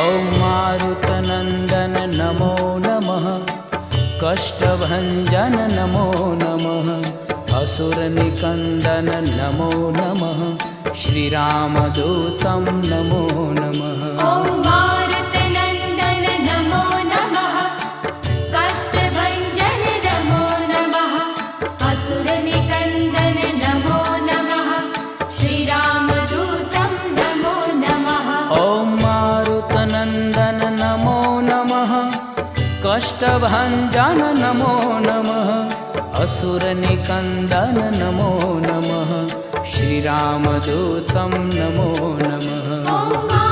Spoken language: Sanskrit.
ॐ मारुतनन्दन नमो नमः, कष्टभञ्जन नमो नमः, असुरनिकन्दन नमो नमः, श्रीरामदूतं नमो नमः। ॐ मारुतनन्दन नमो नमः, कष्टभञ्जन नमो नमः, असुरनिकन्दन नमो नमः, श्रीरामदूतं नमो नमः। ॐ मारुतनन्दन नमो नमः, कष्टभञ्जन नमो नमः, असुरनिकन्दन नमो नमः, श्रीरामदूतं नमो नमः।